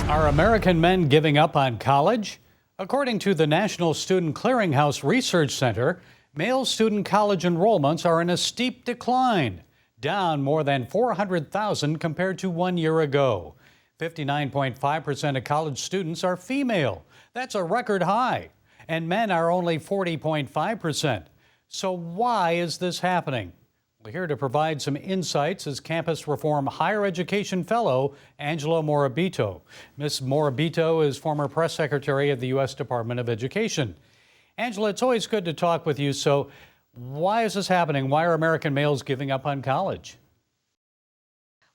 Are American men giving up on college? According to the National Student Clearinghouse Research Center, male student college enrollments are in a steep decline, down more than 400,000 compared to 1 year ago. 59.5% of college students are female. That's a record high. And men are only 40.5%. So why is this happening? We're here to provide some insights is Campus Reform Higher Education Fellow Angela Morabito. Ms. Morabito is former press secretary of the U.S. Department of Education. Angela, it's always good to talk with you. So why is this happening? Why are American males giving up on college?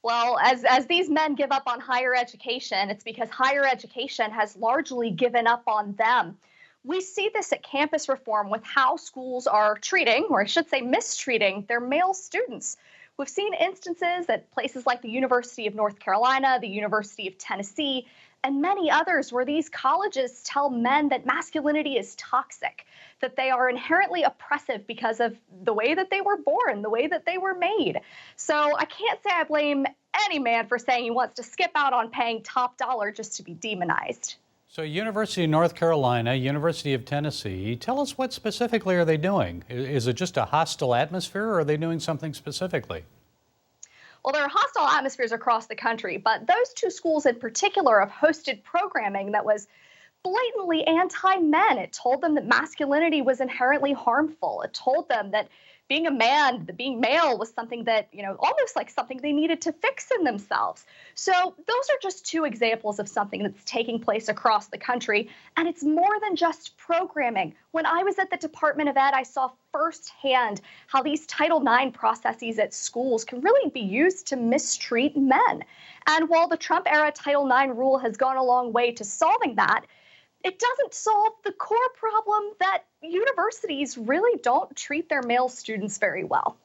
Well, as these men give up on higher education, it's because higher education has largely given up on them. We see this at campus reform with how schools are treating, or I should say mistreating, their male students. We've seen instances at places like the University of North Carolina, the University of Tennessee, and many others where these colleges tell men that masculinity is toxic, that they are inherently oppressive because of the way that they were born, the way that they were made. So I can't say I blame any man for saying he wants to skip out on paying top dollar just to be demonized. So University of North Carolina, University of Tennessee, tell us what specifically are they doing? Is it just a hostile atmosphere or are they doing something specifically? Well, there are hostile atmospheres across the country, but those two schools in particular have hosted programming that was blatantly anti-men. It told them that masculinity was inherently harmful. It told them that being a man, being male was something that, almost like something they needed to fix in themselves. So those are just two examples of something that's taking place across the country. And it's more than just programming. When I was at the Department of Ed, I saw firsthand how these Title IX processes at schools can really be used to mistreat men. And while the Trump-era Title IX rule has gone a long way to solving that, it doesn't solve the core problem that universities really don't treat their male students very well.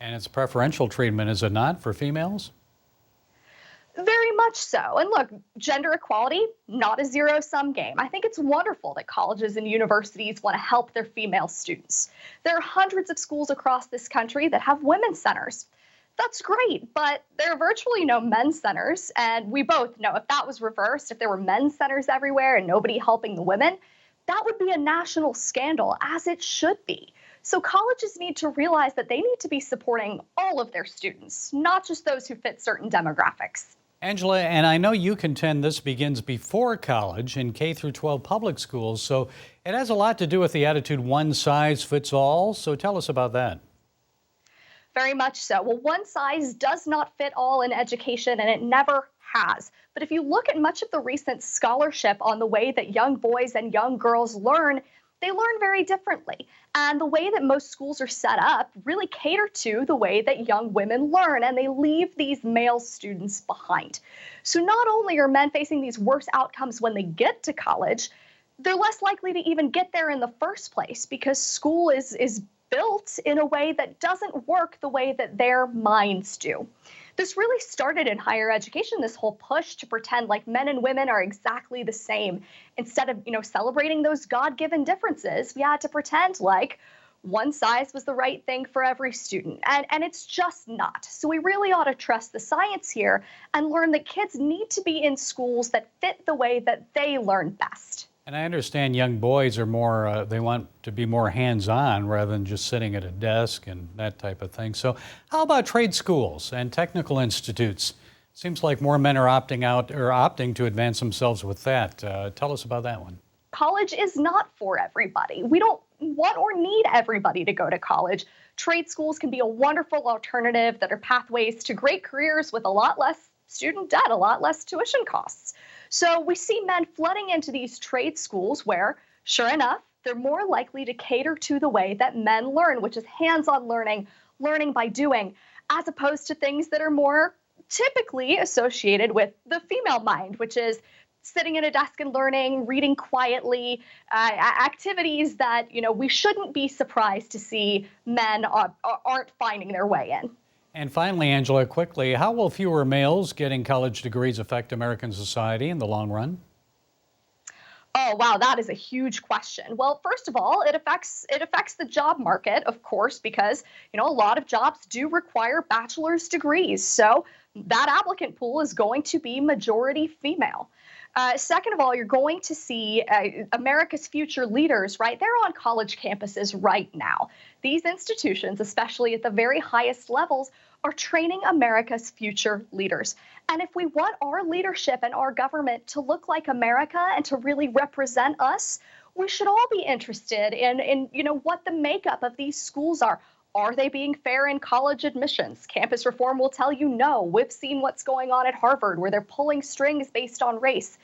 And it's preferential treatment, is it not, for females? Very much so. And look, gender equality, not a zero-sum game. I think it's wonderful that colleges and universities want to help their female students. There are hundreds of schools across this country that have women's centers. That's great, but there are virtually no men's centers, and we both know if that was reversed, if there were men's centers everywhere and nobody helping the women, that would be a national scandal, as it should be. So colleges need to realize that they need to be supporting all of their students, not just those who fit certain demographics. Angela, and I know you contend this begins before college in K through 12 public schools, so it has a lot to do with the attitude one size fits all, so tell us about that. Very much so. Well, one size does not fit all in education, and it never has. But if you look at much of the recent scholarship on the way that young boys and young girls learn, they learn very differently. And the way that most schools are set up really cater to the way that young women learn, and they leave these male students behind. So not only are men facing these worse outcomes when they get to college, they're less likely to even get there in the first place because school is built in a way that doesn't work the way that their minds do. This really started in higher education, this whole push to pretend like men and women are exactly the same. Instead of, celebrating those God-given differences, we had to pretend like one size was the right thing for every student. And it's just not. So we really ought to trust the science here and learn that kids need to be in schools that fit the way that they learn best. And I understand young boys are more, they want to be more hands-on rather than just sitting at a desk and that type of thing. So how about trade schools and technical institutes? Seems like more men are opting out or opting to advance themselves with that. Tell us about that one. College is not for everybody. We don't want or need everybody to go to college. Trade schools can be a wonderful alternative that are pathways to great careers with a lot less student debt, a lot less tuition costs. So we see men flooding into these trade schools where, sure enough, they're more likely to cater to the way that men learn, which is hands-on learning, learning by doing, as opposed to things that are more typically associated with the female mind, which is sitting at a desk and learning, reading quietly, activities that, we shouldn't be surprised to see men aren't finding their way in. And finally, Angela, quickly, how will fewer males getting college degrees affect American society in the long run? Oh, wow, that is a huge question. Well, first of all, it affects the job market, of course, because, a lot of jobs do require bachelor's degrees. So that applicant pool is going to be majority female. Second of all, you're going to see America's future leaders, right? They're on college campuses right now. These institutions, especially at the very highest levels, are training America's future leaders. And if we want our leadership and our government to look like America and to really represent us, we should all be interested in what the makeup of these schools are. Are they being fair in college admissions? Campus reform will tell you no. We've seen what's going on at Harvard, where they're pulling strings based on race.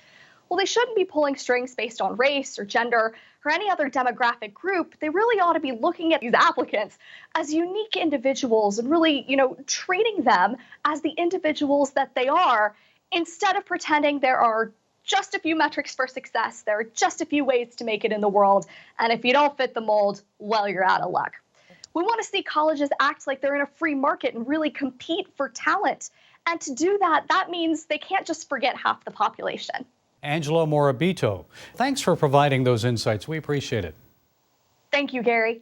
Well, they shouldn't be pulling strings based on race or gender or any other demographic group. They really ought to be looking at these applicants as unique individuals and really, treating them as the individuals that they are, instead of pretending there are just a few metrics for success. There are just a few ways to make it in the world. And if you don't fit the mold, well, you're out of luck. We want to see colleges act like they're in a free market and really compete for talent. And to do that, that means they can't just forget half the population. Angela Morabito, thanks for providing those insights. We appreciate it. Thank you, Gary.